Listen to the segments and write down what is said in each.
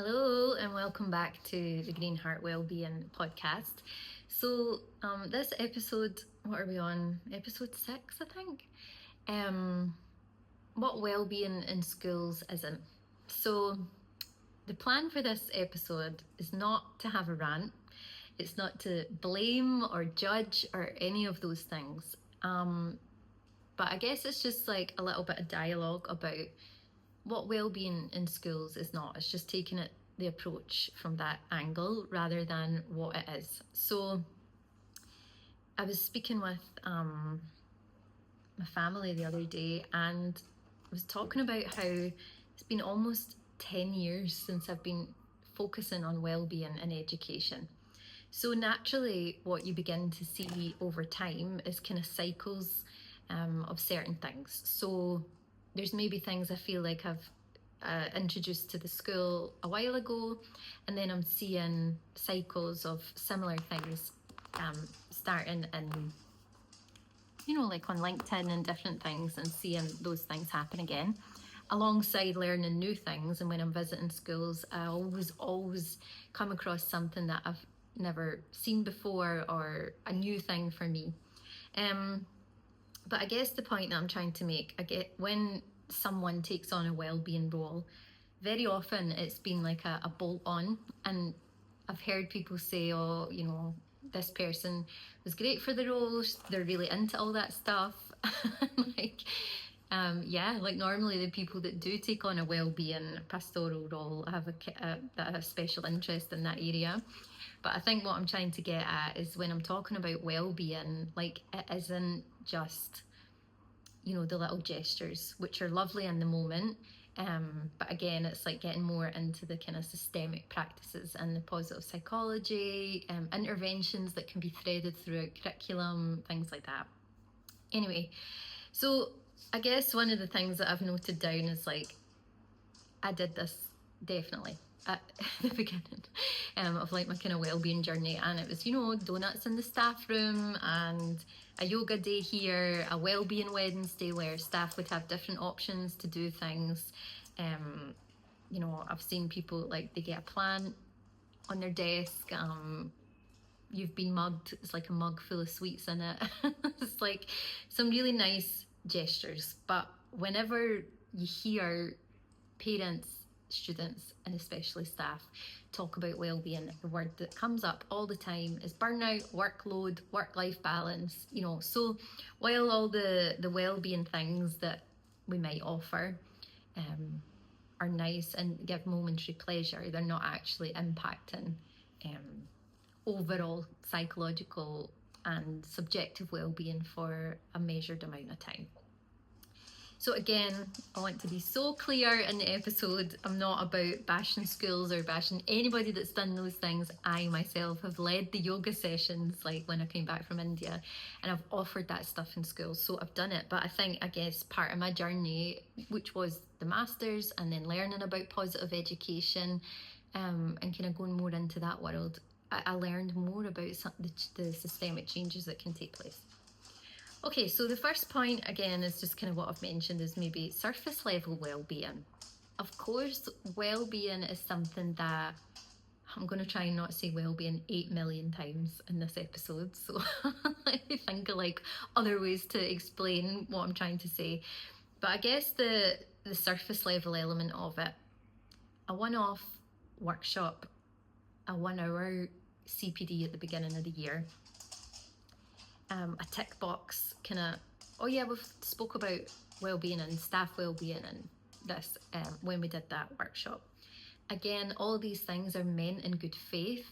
Hello and welcome back to the Green Heart Wellbeing Podcast. So this episode, what are we on? Episode 6, I think. What wellbeing in schools isn't. So the plan for this episode is not to have a rant. It's not to blame or judge or any of those things. But I guess it's just like a little bit of dialogue about what wellbeing in schools is not. It's just taking it the approach from that angle rather than what it is. So I was speaking with my family the other day, and I was talking about how it's been almost 10 years since I've been focusing on wellbeing in education. So naturally, what you begin to see over time is kind of cycles of certain things. So there's maybe things I feel like I've introduced to the school a while ago, and then I'm seeing cycles of similar things starting in, like on LinkedIn and different things, and seeing those things happen again alongside learning new things. And when I'm visiting schools, I always come across something that I've never seen before or a new thing for me. But I guess the point that I'm trying to make, when someone takes on a wellbeing role, very often it's been like a bolt on. And I've heard people say, this person was great for the role, they're really into all that stuff. Like normally the people that do take on a wellbeing pastoral role have a special interest in that area. But I think what I'm trying to get at is when I'm talking about well-being, like it isn't just, the little gestures, which are lovely in the moment. But again, it's like getting more into the kind of systemic practices and the positive psychology, interventions that can be threaded throughout curriculum, things like that. Anyway, so I guess one of the things that I've noted down is like, I did this definitely at the beginning of like my kind of wellbeing journey, and it was donuts in the staff room and a yoga day here, a wellbeing Wednesday where staff would have different options to do things. I've seen people like they get a plant on their desk. You've been mugged, it's like a mug full of sweets in it. It's like some really nice gestures. But whenever you hear parents, students, and especially staff talk about well-being, the word that comes up all the time is burnout, workload, work-life balance. So while all the well-being things that we might offer are nice and give momentary pleasure, they're not actually impacting overall psychological and subjective well-being for a measured amount of time. So again, I want to be so clear in the episode, I'm not about bashing schools or bashing anybody that's done those things. I myself have led the yoga sessions, like when I came back from India, and I've offered that stuff in schools, so I've done it. But I guess part of my journey, which was the masters and then learning about positive education and kind of going more into that world, I learned more about the systemic changes that can take place. Okay, so the first point, again, is just kind of what I've mentioned, is maybe surface level well-being. Of course, well-being is something that I'm going to try and not say well-being 8 million times in this episode. So let me think of like other ways to explain what I'm trying to say. But I guess the surface level element of it, a one-off workshop, a 1-hour CPD at the beginning of the year, a tick box kind of, we've spoke about wellbeing and staff wellbeing and this when we did that workshop. Again, all these things are meant in good faith,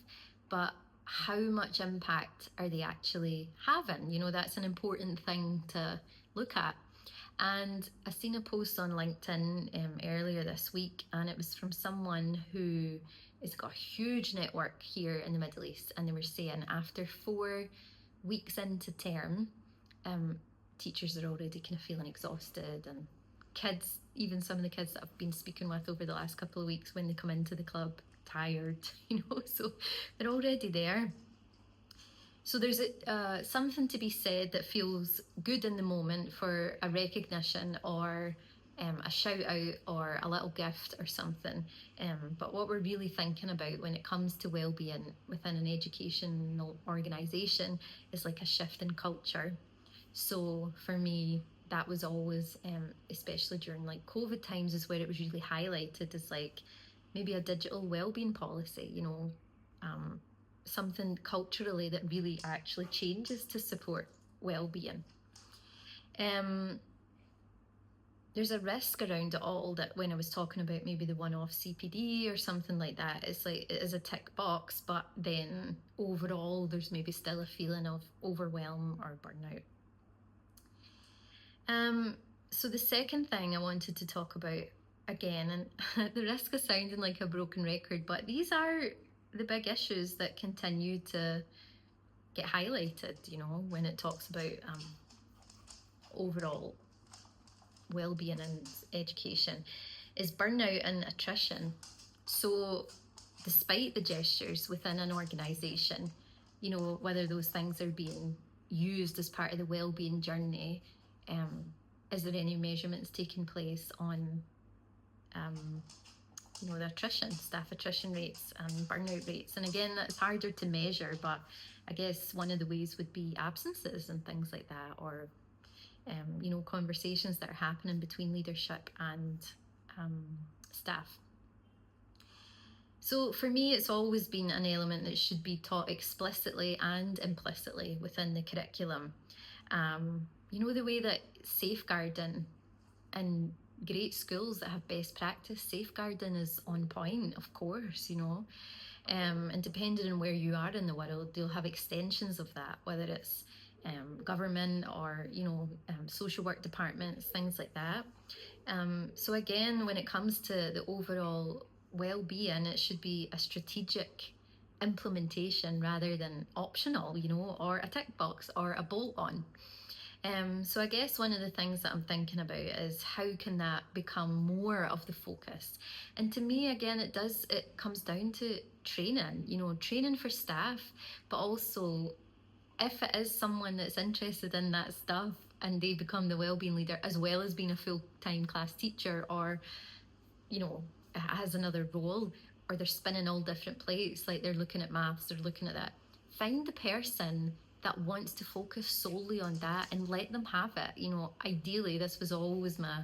but how much impact are they actually having? That's an important thing to look at. And I seen a post on LinkedIn earlier this week, and it was from someone who has got a huge network here in the Middle East, and they were saying after 4 weeks into term, teachers are already kind of feeling exhausted, and kids, even some of the kids that I've been speaking with over the last couple of weeks, when they come into the club, tired, so they're already there. So there's something to be said that feels good in the moment for a recognition or a shout out or a little gift or something. But what we're really thinking about when it comes to well-being within an educational organisation is like a shift in culture. So for me, that was always, especially during like COVID times, is where it was really highlighted as like maybe a digital well-being policy, something culturally that really actually changes to support well-being. There's a risk around it all that when I was talking about maybe the one-off CPD or something like that, it's like it is a tick box, but then overall there's maybe still a feeling of overwhelm or burnout. So the second thing I wanted to talk about, again, and at the risk of sounding like a broken record, but these are the big issues that continue to get highlighted, when it talks about overall well-being and education, is burnout and attrition. So despite the gestures within an organisation, whether those things are being used as part of the well-being journey, is there any measurements taking place on the attrition, staff attrition rates and burnout rates? And again, that's harder to measure, but I guess one of the ways would be absences and things like that, or conversations that are happening between leadership and staff. So for me, it's always been an element that should be taught explicitly and implicitly within the curriculum. The way that safeguarding in great schools that have best practice safeguarding is on point, of course, and depending on where you are in the world, they'll have extensions of that, whether it's government or social work departments, things like that. So again, when it comes to the overall well-being, it should be a strategic implementation rather than optional, or a tick box or a bolt-on. So I guess one of the things that I'm thinking about is how can that become more of the focus? And to me, again, it comes down to training for staff, but also if it is someone that's interested in that stuff and they become the wellbeing leader as well as being a full-time class teacher, or has another role, or they're spinning all different plates, like they're looking at maths, they're looking at that, find the person that wants to focus solely on that and let them have it. Ideally, this was always my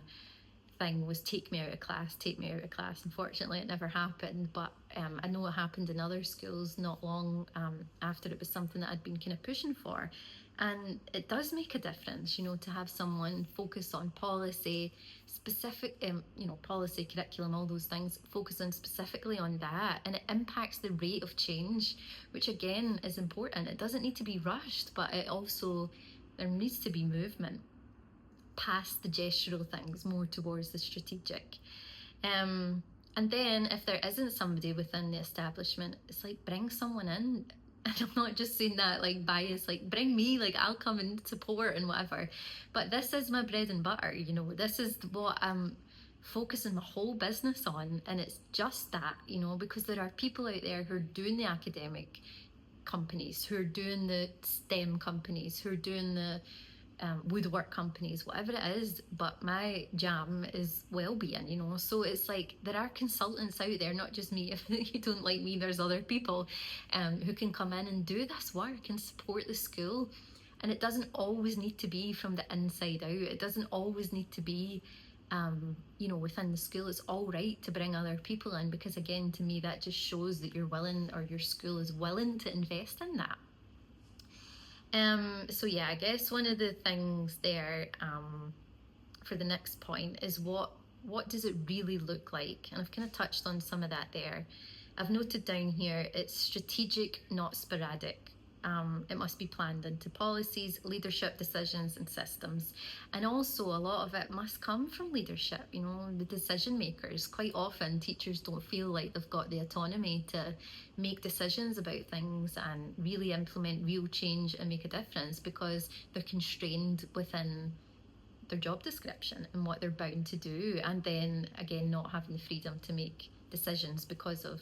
thing, was take me out of class. Unfortunately, it never happened, but I know it happened in other schools not long after it was something that I'd been kind of pushing for. And it does make a difference, to have someone focus on policy, specific, policy, curriculum, all those things, focus on specifically on that. And it impacts the rate of change, which again is important. It doesn't need to be rushed, but there needs to be movement past the gestural things, more towards the strategic. And then if there isn't somebody within the establishment, it's like, bring someone in. And I'm not just saying that like bias, like bring me, like I'll come and support and whatever, but this is my bread and butter, this is what I'm focusing my whole business on. And it's just that, because there are people out there who are doing the academic companies, who are doing the STEM companies, who are doing the woodwork companies, whatever it is, but my jam is well-being, so it's like there are consultants out there, not just me. If you don't like me, there's other people who can come in and do this work and support the school. And it doesn't always need to be from the inside out. It doesn't always need to be within the school. It's all right to bring other people in, because again, to me, that just shows that you're willing, or your school is willing to invest in that. So yeah, I guess one of the things there for the next point is what does it really look like? And I've kind of touched on some of that there. I've noted down here, it's strategic, not sporadic. It must be planned into policies, leadership decisions and systems. And also a lot of it must come from leadership, the decision makers. Quite often teachers don't feel like they've got the autonomy to make decisions about things and really implement real change and make a difference, because they're constrained within their job description and what they're bound to do. And then again, not having the freedom to make decisions because of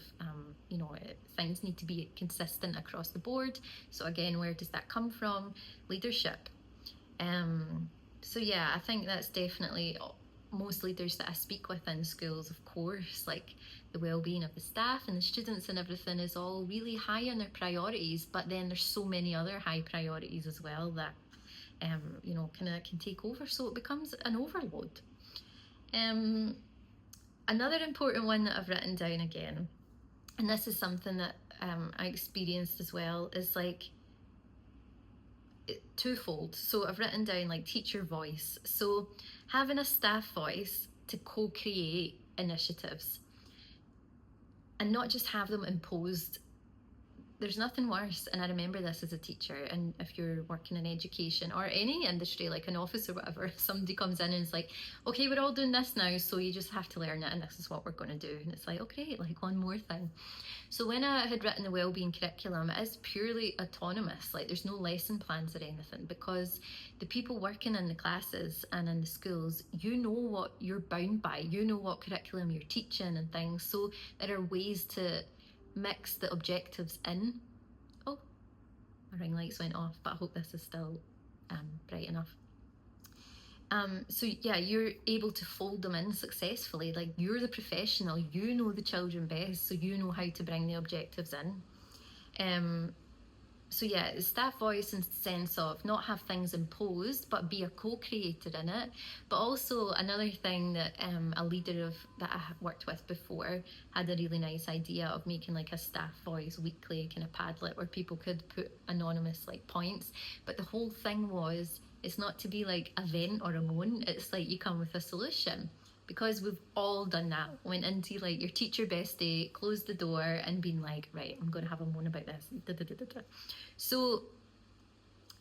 things need to be consistent across the board. So again, where does that come from? Leadership. So yeah, I think that's definitely most leaders that I speak with in schools, of course, like the well-being of the staff and the students and everything is all really high on their priorities, but then there's so many other high priorities as well that kind of can take over, so it becomes an overload. Another important one that I've written down again, and this is something that I experienced as well, is like twofold. So I've written down like teacher voice. So having a staff voice to co-create initiatives and not just have them imposed. There's nothing worse, and I remember this as a teacher, and if you're working in education or any industry like an office or whatever, somebody comes in and is like, okay, we're all doing this now, so you just have to learn it and this is what we're going to do. And it's like, okay, like one more thing. So when I had written the wellbeing curriculum, it is purely autonomous, like there's no lesson plans or anything, because the people working in the classes and in the schools, you know what you're bound by, you know what curriculum you're teaching and things, so there are ways to mix the objectives in. Oh, my ring lights went off, but I hope this is still bright enough. So yeah, you're able to fold them in successfully. Like, you're the professional, you know the children best, so you know how to bring the objectives in. So yeah, staff voice in the sense of not have things imposed, but be a co-creator in it. But also another thing that a leader that I worked with before had a really nice idea of making like a staff voice weekly kind of Padlet where people could put anonymous like points. But the whole thing was, it's not to be like a vent or a moan, it's like you come with a solution. Because we've all done that, went into like your teacher best day, closed the door and been like, right, I'm going to have a moan about this. So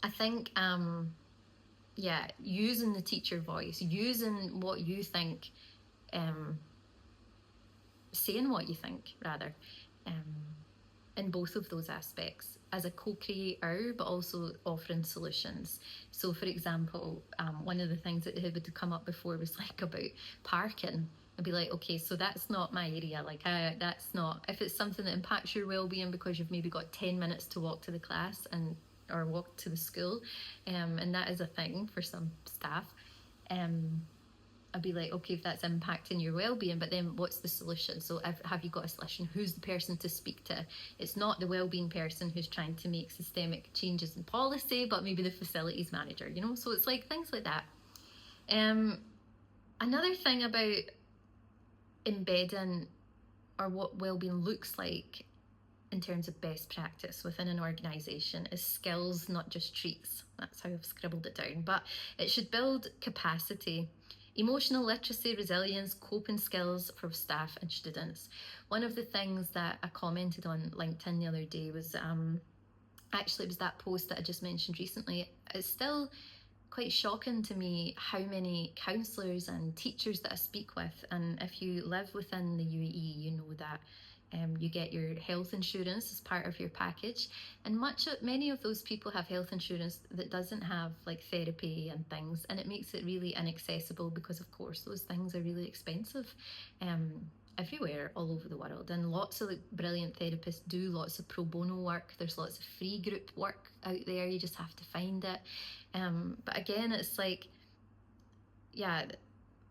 I think, using the teacher voice, using what you think, saying what you think rather, in both of those aspects as a co-creator, but also offering solutions. So for example, one of the things that would come up before was like about parking. I'd be like, okay, so that's not my area. Like, that's not, if it's something that impacts your well-being because you've maybe got 10 minutes to walk to the class or walk to the school, and that is a thing for some staff, I'd be like, okay, if that's impacting your well-being, but then what's the solution? So have you got a solution? Who's the person to speak to? It's not the well-being person who's trying to make systemic changes in policy, but maybe the facilities manager, So it's like things like that. Another thing about embedding or what well-being looks like in terms of best practice within an organisation is skills, not just treats. That's how I've scribbled it down. But it should build capacity, emotional literacy, resilience, coping skills for staff and students. One of the things that I commented on LinkedIn the other day was, actually it was that post that I just mentioned recently. It's still quite shocking to me how many counsellors and teachers that I speak with, and if you live within the UAE, you know that you get your health insurance as part of your package, and many of those people have health insurance that doesn't have like therapy and things, and it makes it really inaccessible because of course those things are really expensive everywhere all over the world. And lots of brilliant therapists do lots of pro bono work, there's lots of free group work out there, you just have to find it. But again, it's like, yeah,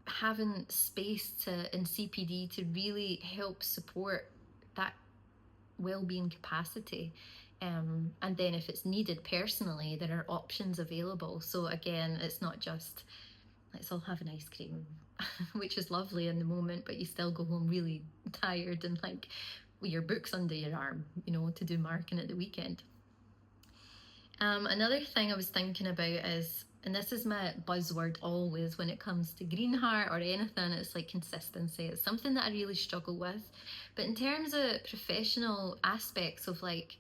having space in CPD to really help support that well-being capacity, and then if it's needed personally, there are options available. So again, it's not just let's all have an ice cream which is lovely in the moment, but you still go home really tired and like with your books under your arm, to do marking at the weekend. Another thing I was thinking about is, and this is my buzzword always when it comes to Green Heart or anything, it's like consistency. It's something that I really struggle with. But in terms of professional aspects of like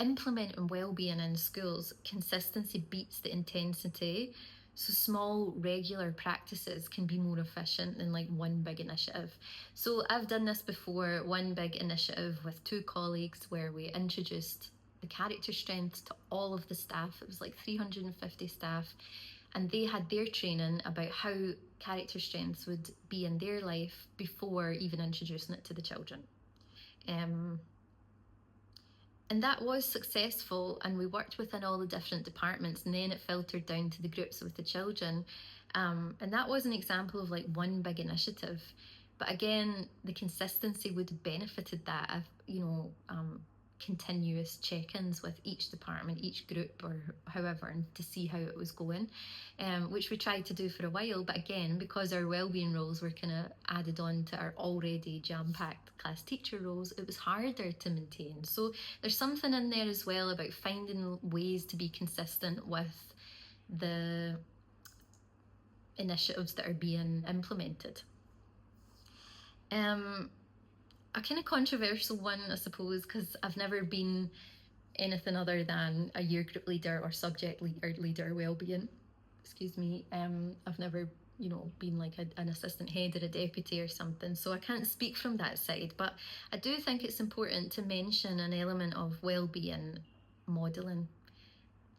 implementing well-being in schools, consistency beats the intensity. So small regular practices can be more efficient than like one big initiative. So I've done this before, one big initiative with 2 colleagues where we introduced the character strengths to all of the staff. It was like 350 staff, and they had their training about how character strengths would be in their life before even introducing it to the children. And that was successful, and we worked within all the different departments, and then it filtered down to the groups with the children. And that was an example of like one big initiative. But again, the consistency would have benefited that if, continuous check-ins with each department, each group, or however, and to see how it was going, which we tried to do for a while. But again, because our wellbeing roles were kind of added on to our already jam-packed class teacher roles, it was harder to maintain. So there's something in there as well about finding ways to be consistent with the initiatives that are being implemented. A kind of controversial one, I suppose, because I've never been anything other than a year group leader or subject leader wellbeing. I've never, been like an assistant head or a deputy or something, so I can't speak from that side. But I do think it's important to mention an element of wellbeing modelling.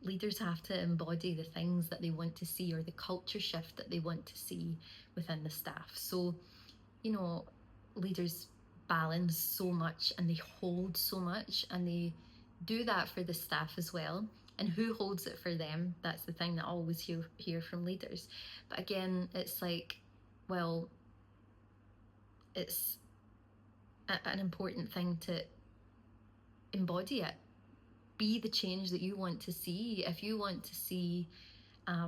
Leaders have to embody the things that they want to see, or the culture shift that they want to see within the staff. So, leaders balance so much and they hold so much, and they do that for the staff as well. And who holds it for them? That's the thing that I always hear from leaders. But again, it's like, well, it's an important thing to embody it. Be the change that you want to see. If you want to see, I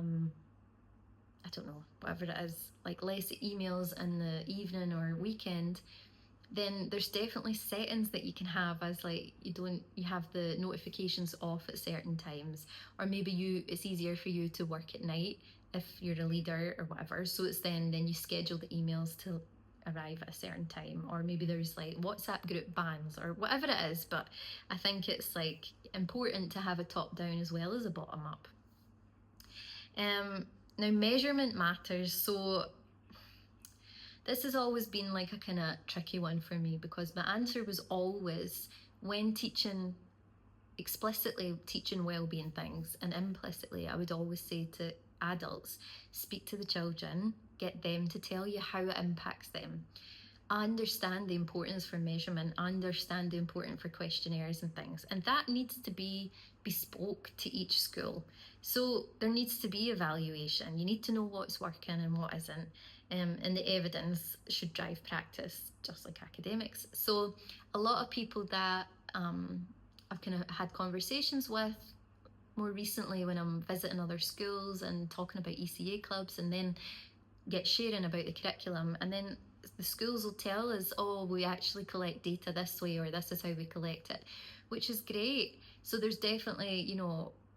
don't know, whatever it is, like less emails in the evening or weekend, then there's definitely settings that you can have, as like you have the notifications off at certain times, or maybe it's easier for you to work at night if you're a leader or whatever, so it's then you schedule the emails to arrive at a certain time, or maybe there's like WhatsApp group bans or whatever it is. But I think it's like important to have a top down as well as a bottom up. Now, measurement matters. So this has always been like a kind of tricky one for me, because my answer was always, when explicitly teaching wellbeing things, and implicitly I would always say to adults, speak to the children, get them to tell you how it impacts them. Understand the importance for measurement, understand the importance for questionnaires and things, and that needs to be bespoke to each school. So there needs to be evaluation. You need to know what's working and what isn't, and the evidence should drive practice, just like academics. So a lot of people that I've kind of had conversations with more recently when I'm visiting other schools and talking about ECA clubs, and then get sharing about the curriculum, and then the schools will tell us, oh, we actually collect data this way, or this is how we collect it, which is great. So there's definitely,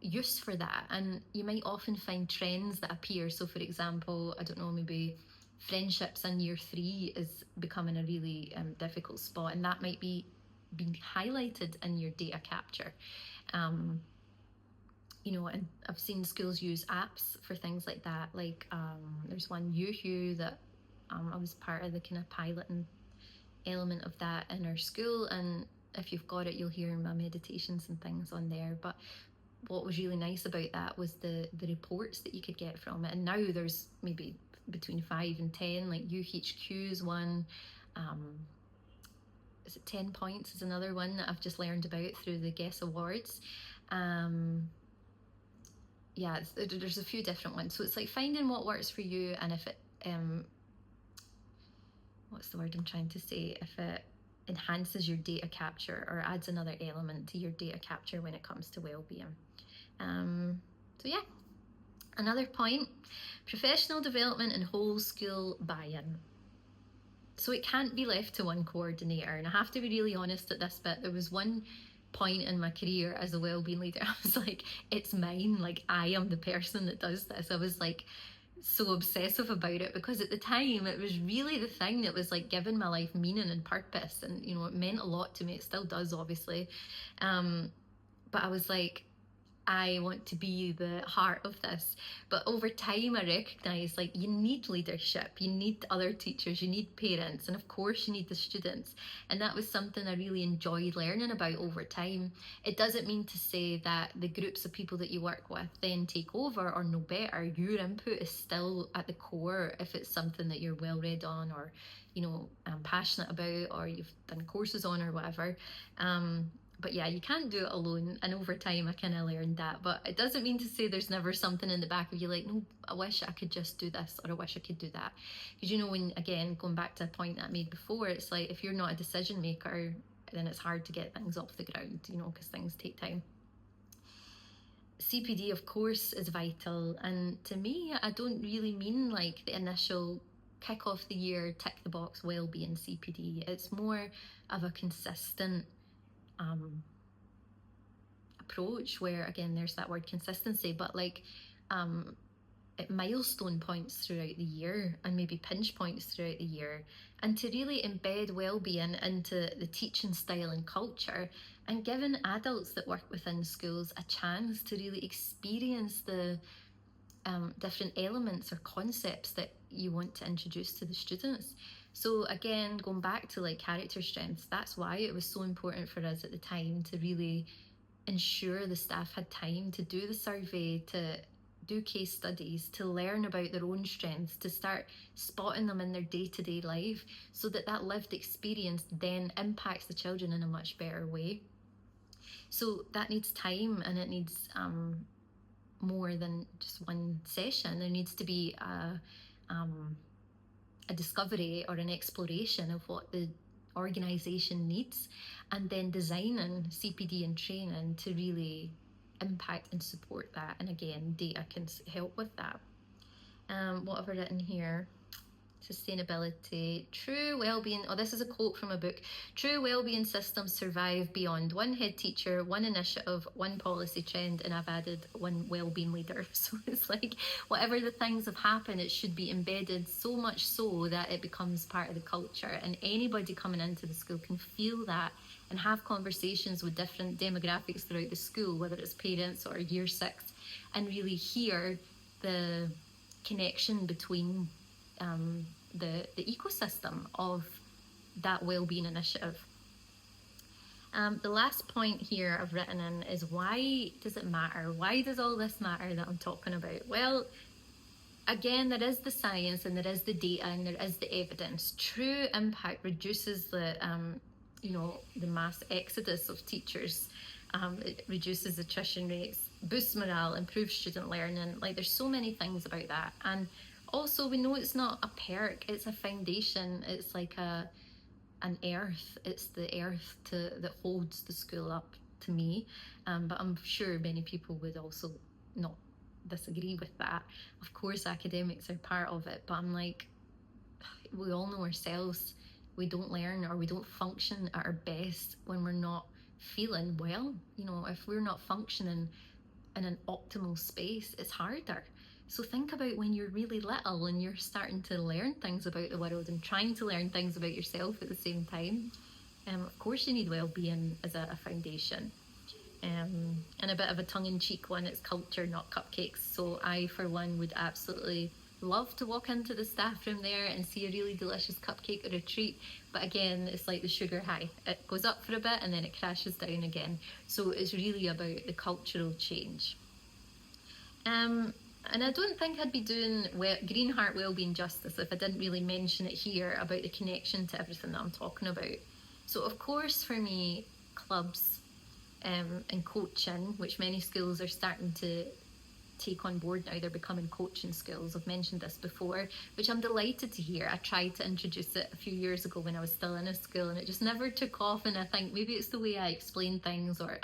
use for that, and you might often find trends that appear. So for example, I don't know, maybe friendships in year 3 is becoming a really difficult spot, and that might be being highlighted in your data capture. And I've seen schools use apps for things like that. Like there's one, Yoo-Hoo, that I was part of the kind of piloting element of that in our school, and if you've got it, you'll hear my meditations and things on there. But what was really nice about that was the reports that you could get from it. And now there's maybe between 5 and 10, like UHQ is one, is it 10 points is another one that I've just learned about through the Guess Awards. There's a few different ones. So it's like finding what works for you, and if it what's the word I'm trying to say, if it enhances your data capture or adds another element to your data capture when it comes to wellbeing. Another point, professional development and whole school buy-in. So it can't be left to one coordinator, and I have to be really honest at this bit. There was one point in my career as a wellbeing leader, I was like, it's mine, like I am the person that does this. I was like so obsessive about it, because at the time it was really the thing that was like giving my life meaning and purpose, and it meant a lot to me. It still does, obviously, but I was like, I want to be the heart of this. But over time I recognised, like, you need leadership, you need other teachers, you need parents, and of course you need the students. And that was something I really enjoyed learning about over time. It doesn't mean to say that the groups of people that you work with then take over or know better. Your input is still at the core if it's something that you're well read on, or passionate about, or you've done courses on, or whatever. But yeah, you can't do it alone. And over time, I kind of learned that. But it doesn't mean to say there's never something in the back of you like, no, I wish I could just do this, or I wish I could do that. Because, you know, when, again, going back to a point that I made before, it's like if you're not a decision maker, then it's hard to get things off the ground, you know, because things take time. CPD, of course, is vital. And to me, I don't really mean like the initial kick off the year, tick the box wellbeing CPD. It's more of a consistent approach where, again, there's that word consistency, but like at milestone points throughout the year and maybe pinch points throughout the year, and to really embed well-being into the teaching style and culture, and giving adults that work within schools a chance to really experience the different elements or concepts that you want to introduce to the students. So again, going back to like character strengths, that's why it was so important for us at the time to really ensure the staff had time to do the survey, to do case studies, to learn about their own strengths, to start spotting them in their day-to-day life, so that that lived experience then impacts the children in a much better way. So that needs time, and it needs more than just one session. There needs to be a discovery or an exploration of what the organisation needs, and then designing CPD and training to really impact and support that. And again, data can help with that. What have I written here? Sustainability. True well-being, this is a quote from a book. True well-being systems survive beyond one head teacher, one initiative, one policy trend, and I've added one well-being leader. So it's like whatever the things have happened, it should be embedded so much so that it becomes part of the culture, and anybody coming into the school can feel that and have conversations with different demographics throughout the school, whether it's parents or year 6, and really hear the connection between the ecosystem of that wellbeing initiative. The last point here I've written in is, why does it matter? Why does all this matter that I'm talking about? Well, again, there is the science and there is the data and there is the evidence. True impact reduces the the mass exodus of teachers. It reduces attrition rates, boosts morale, improves student learning. Like, there's so many things about that. And also, we know it's not a perk, it's a foundation. It's like an earth. It's the earth that holds the school up, to me. But I'm sure many people would also not disagree with that. Of course, academics are part of it, but I'm like, we all know ourselves, we don't learn or we don't function at our best when we're not feeling well. You know, if we're not functioning in an optimal space, it's harder. So think about when you're really little and you're starting to learn things about the world and trying to learn things about yourself at the same time. Of course you need well-being as a foundation. And a bit of a tongue-in-cheek one, it's culture, not cupcakes. So I, for one, would absolutely love to walk into the staff room there and see a really delicious cupcake or a treat. But again, it's like the sugar high. It goes up for a bit and then it crashes down again. So it's really about the cultural change. And I don't think I'd be doing Green Heart Wellbeing justice if I didn't really mention it here about the connection to everything that I'm talking about. So of course, for me, clubs and coaching, which many schools are starting to take on board now, they're becoming coaching schools. I've mentioned this before, which I'm delighted to hear. I tried to introduce it a few years ago when I was still in a school, and it just never took off. And I think maybe it's the way I explain things, or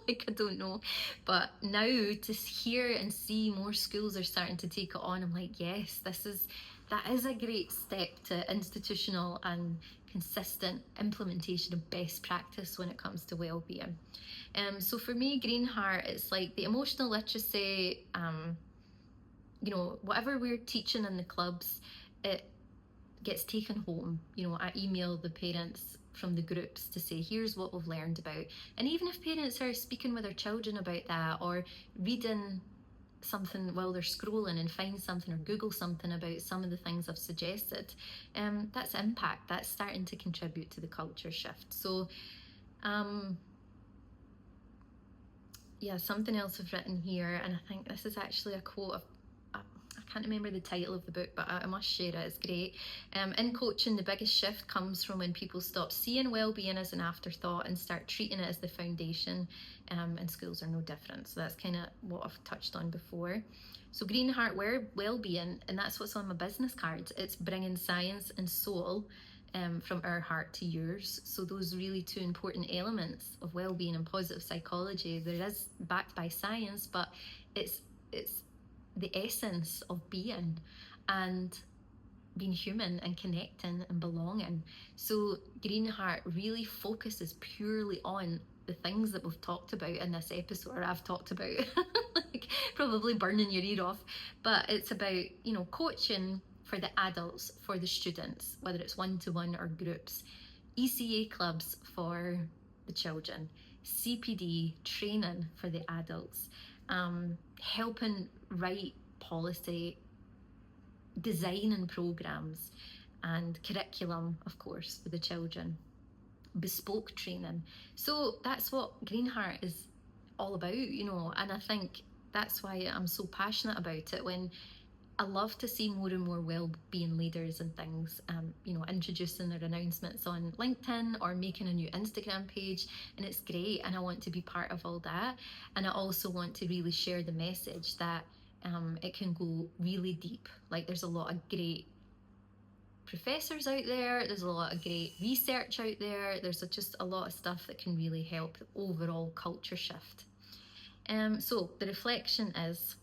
like, I don't know. But now to hear and see more schools are starting to take it on, I'm like, yes, that is a great step to institutional and consistent implementation of best practice when it comes to well-being. So for me, Green Heart, it's like the emotional literacy, whatever we're teaching in the clubs, it gets taken home. I email the parents from the groups to say, here's what we've learned about. And even if parents are speaking with their children about that, or reading something while they're scrolling and find something or Google something about some of the things I've suggested, that's impact. That's starting to contribute to the culture shift. So something else I've written here, and I think this is actually a quote I can't remember the title of the book, but I must share it. It's great. In coaching, the biggest shift comes from when people stop seeing well-being as an afterthought and start treating it as the foundation. And schools are no different. So that's kind of what I've touched on before. So Green Heart Wellbeing, and that's what's on my business cards. It's bringing science and soul from our heart to yours. So those really two important elements of well-being and positive psychology, there is backed by science, but it's the essence of being and being human and connecting and belonging. So Green Heart really focuses purely on the things that we've talked about in this episode, or I've talked about, like probably burning your ear off, but it's about, you know, coaching for the adults, for the students, whether it's one-to-one or groups, ECA clubs for the children, CPD training for the adults, helping write policy, designing programs and curriculum, of course, for the children, bespoke training. So that's what Green Heart is all about, you know, and I think that's why I'm so passionate about it. When I love to see more and more well-being leaders and things, you know, introducing their announcements on LinkedIn or making a new Instagram page, and it's great, and I want to be part of all that. And I also want to really share the message that it can go really deep. Like, there's a lot of great professors out there, there's a lot of great research out there, there's just a lot of stuff that can really help the overall culture shift. So the reflection is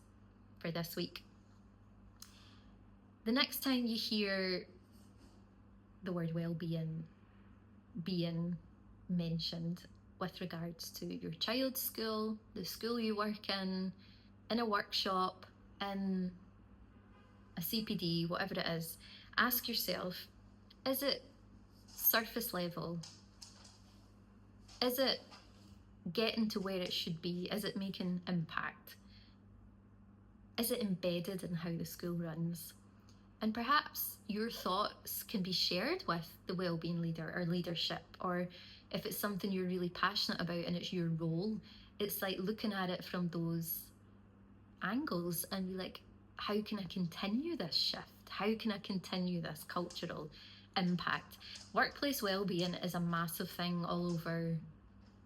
for this week: the next time you hear the word well-being being mentioned with regards to your child's school, the school you work in a workshop, in a CPD, whatever it is, ask yourself, is it surface level? Is it getting to where it should be? Is it making impact? Is it embedded in how the school runs? And perhaps your thoughts can be shared with the wellbeing leader or leadership, or if it's something you're really passionate about and it's your role, it's like looking at it from those angles and be like, how can I continue this shift? How can I continue this cultural impact? Workplace wellbeing is a massive thing all over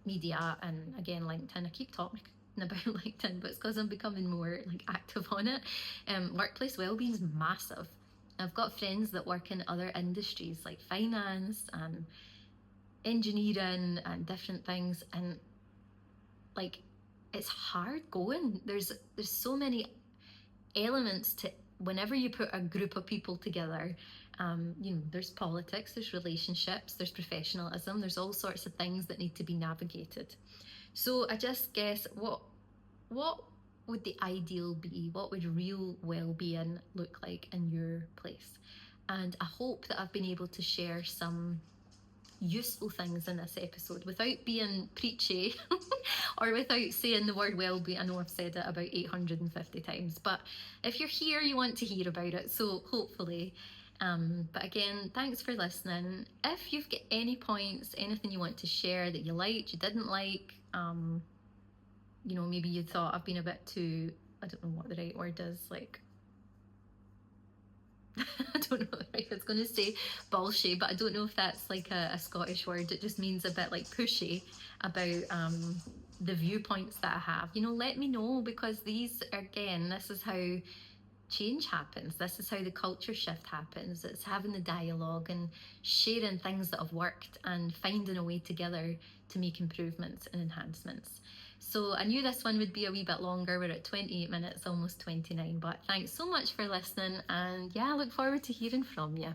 media, and again, LinkedIn. I keep talking about LinkedIn, but it's because I'm becoming more like active on it. Workplace wellbeing is massive. I've got friends that work in other industries like finance and engineering and different things, and like, it's hard going. There's so many elements to whenever you put a group of people together. You know, there's politics, there's relationships, there's professionalism, there's all sorts of things that need to be navigated. So I just guess, what would the ideal be? What would real well-being look like in your place? And I hope that I've been able to share some useful things in this episode without being preachy or without saying the word well-being. I know I've said it about 850 times, but if you're here, you want to hear about it, so hopefully. But again, thanks for listening. If you've got any points, anything you want to share that you liked, you didn't like, you know, maybe you thought I've been a bit too, I don't know what the right word is, like, I don't know, right? I was going to say bolshy, but I don't know if that's like a Scottish word. It just means a bit like pushy about the viewpoints that I have. You know, let me know, because these, again, this is how change happens. This is how the culture shift happens. It's having the dialogue and sharing things that have worked and finding a way together to make improvements and enhancements. So I knew this one would be a wee bit longer. We're at 28 minutes, almost 29, but thanks so much for listening, and yeah, I look forward to hearing from you.